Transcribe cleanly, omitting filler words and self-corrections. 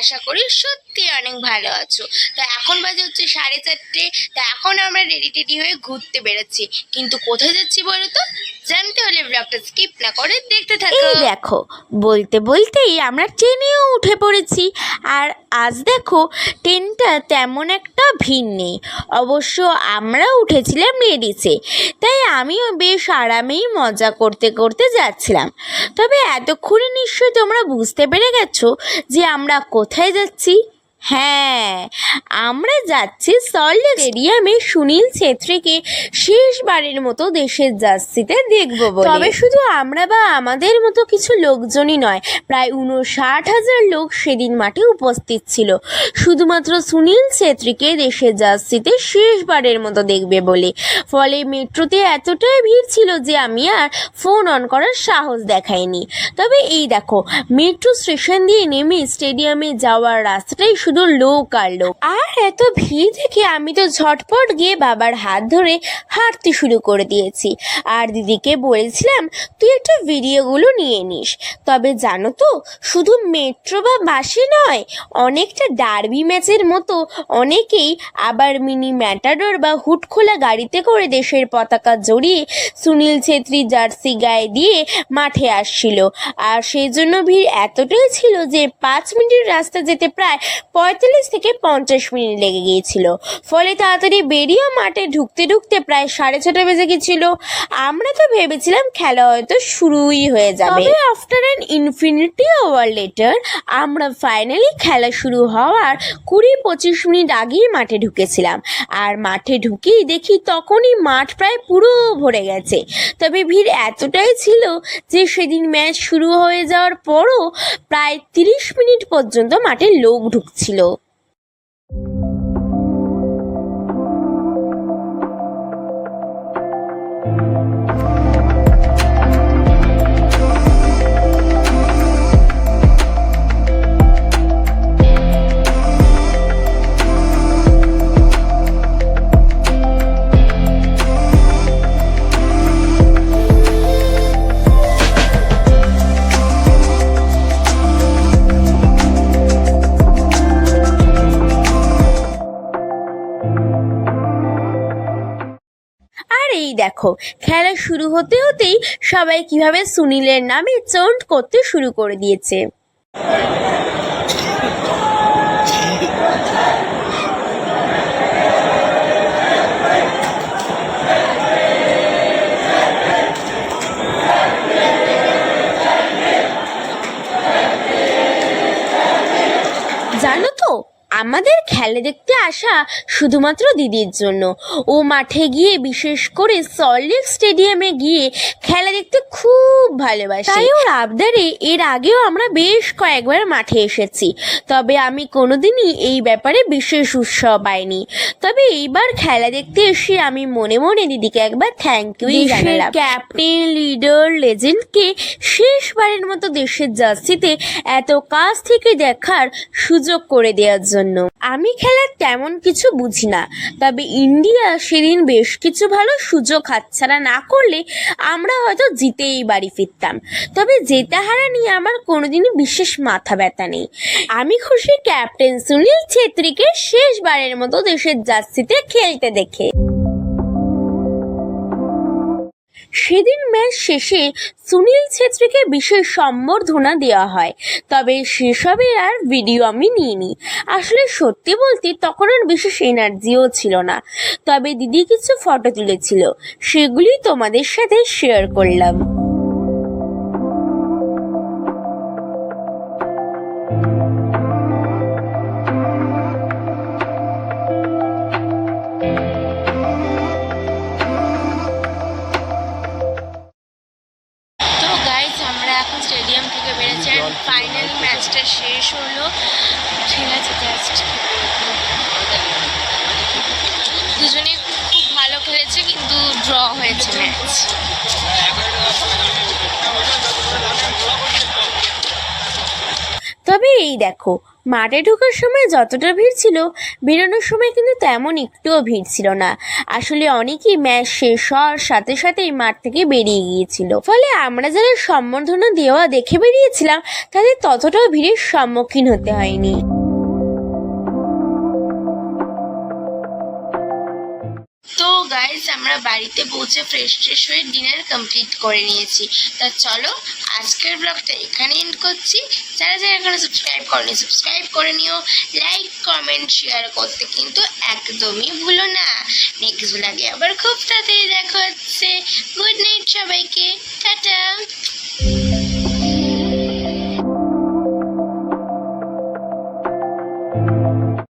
আশা করি সত্যি অনেক ভালো আছো। তো এখন বাজে হচ্ছে 4:30। তো এখন আমরা রেডি হয়ে ঘুরতে বেরোচ্ছি, কিন্তু কোথায় যাচ্ছি বলো তো? জানতে হলে ব্লগটা স্কিপ না করে দেখতে থাকো। এই দেখো, বলতে বলতেই আমরা ট্রেনেও উঠে পড়েছি। আর আজ দেখো ট্রেনটা তেমন একটা ভিড় নেই। অবশ্য আমরা উঠেছিলাম লেডিসে, তাই আমিও বেশ আরামেই মজা করতে করতে যাচ্ছিলাম। তবে এতক্ষণে নিশ্চয়ই তোমরা বুঝতে পেরে গেছো যে আমরা কোথায় যাচ্ছি। হ্যাঁ, আমরা যাচ্ছি সল্টলেক স্টেডিয়ামে সুনীল ছেত্রীকে শেষবারের মতো দেশের জার্সিতে দেখবো বলে। তবে শুধু আমরা বা আমাদের মতো কিছু লোকজনই নয়, প্রায় 59,000 লোক সেদিন মাঠে উপস্থিত ছিল, শুধুমাত্র সুনীল ছেত্রীকে দেশের জার্সিতে শেষবারের মতো দেখবে বলে। ফলে মেট্রোতে এতটাই ভিড় ছিল যে আমি আর ফোন অন করার সাহস দেখাইনি। তবে এই দেখো, মেট্রো স্টেশন দিয়ে নেমে স্টেডিয়ামে যাওয়ার রাস্তাটাই শুধু লোক আর লোক। আর এত ভিড় দেখে আমি তো ঝটপট গিয়ে বাবার হাত ধরে হাঁটতে শুরু করে দিয়েছি। আর দিদিকে বলেছিলাম তুই একটু ভিডিওগুলো নিয়ে নিস। তবে জানো তো, শুধু মেট্রো বা বাসে নয়, অনেকটা ডার্বি ম্যাচের মতো অনেকেই আবার মিনি ম্যাটাডোর বা হুড খোলা গাড়িতে করে দেশের পতাকা জড়িয়ে সুনীল ছেত্রী জার্সি গায়ে দিয়ে মাঠে আসছিল। আর সেই জন্য ভিড় এতটাই ছিল যে 5 মিনিটের রাস্তা যেতে প্রায় 45 থেকে 50 মিনিট লেগে গিয়েছিল। ফলে তাড়াতাড়ি বেরিয়েও মাঠে ঢুকতে ঢুকতে প্রায় 6:30 বেজে গেছিল। আমরা তো ভেবেছিলাম খেলা হয়তো শুরুই হয়ে যাবে। তবে after an infinity hour later আমরা ফাইনালি খেলা শুরু হওয়ার 20-25 মিনিট আগেই মাঠে ঢুকেছিলাম। আর মাঠে ঢুকেই দেখি তখনই মাঠ প্রায় পুরো ভরে গেছে। তবে ভিড় এতটাই ছিল যে সেদিন ম্যাচ শুরু হয়ে যাওয়ার পরও প্রায় 30 মিনিট পর্যন্ত মাঠে লোক ঢুকছিল। আর এই দেখো, খেলা শুরু হতে হতেই সবাই কিভাবে সুনীলের নামে চন্ট করতে শুরু করে দিয়েছে। জানো তো, আমাদের খেলা দেখতে আসা শুধুমাত্র দিদির জন্য। ও মাঠে গিয়ে, বিশেষ করে সল্টলেক স্টেডিয়ামে গিয়ে খেলা দেখতে খুব ভালোবাসে। তাই ওর আবদারে এর আগেও আমরা বেশ কয়েকবার মাঠে এসেছি। তবে আমি কোনোদিনই এই ব্যাপারে বিশেষ উৎসাহ পাইনি। তবে এইবার খেলা দেখতে এসে আমি মনে মনে দিদিকে একবার থ্যাংক ইউ জানালাম। ক্যাপ্টেন, লিডার, লেজেন্ডকে শেষবারের মতো দেশের জার্সিতে এত কাছ থেকে দেখার সুযোগ করে দেওয়ার জন্য। আমি খেলার তেমন কিছু বুঝি না, তবে ইন্ডিয়া সেদিন বেশ কিছু ভালো সুযোগ হাতছাড়া না করলে আমরা হয়তো জিতেই বাড়ি ফিরতাম। তবে জেতা হারা নিয়ে আমার কোনোদিনই বিশেষ মাথা ব্যথা নেই। আমি খুশি ক্যাপ্টেন সুনীল ছেত্রীকে শেষবারের মতো দেশের জার্সিতে খেলতে দেখে। সেদিন ম্যাচ শেষে সুনীল ছেত্রীকে বিশেষ সম্বর্ধনা দেওয়া হয়। তবে সেসবের আর ভিডিও আমি নিইনি। আসলে সত্যি বলতে তখন আর বিশেষ এনার্জিও ছিল না। তবে দিদি কিছু ফটো তুলেছিল, সেগুলি তোমাদের সাথে শেয়ার করলাম। স্টেডিয়াম থেকে বেরোচ্ছে আর ফাইনালি ম্যাচটা শেষ হলো। ঠিক আছে, জাস্ট দুজনে খুব ভালো খেলেছে, কিন্তু ড্র হয়েছে ম্যাচ। তবে এই দেখো, মাঠে ঢোকার সময় যতটা ভিড় ছিল, বেরোনোর সময় কিন্তু তেমন একটুও ভিড় ছিল না। আসলে অনেকেই ম্যাচ শেষ হওয়ার সাথে সাথেই মাঠ থেকে বেরিয়ে গিয়েছিল, ফলে আমরা যারা সম্বর্ধনা দেওয়া দেখে বেরিয়েছিলাম তাদের ততটাও ভিড়ের সম্মুখীন হতে হয়নি। তো গাইস, আমরা বাড়িতে পৌঁছে ফ্রেশ হয়ে ডিনার কমপ্লিট করে নিয়েছি। তা চলো আজকের ব্লগটা এখানে এন্ড করছি। যারা যারা এখনো সাবস্ক্রাইব করনি সাবস্ক্রাইব করে নিও, লাইক কমেন্ট শেয়ার করতে কিন্তু একদমই ভুলো না। নেক্সট ব্লগে আবার খুব তাড়াতাড়ি দেখা হচ্ছে। গুড নাইট সবাইকে, টাটা।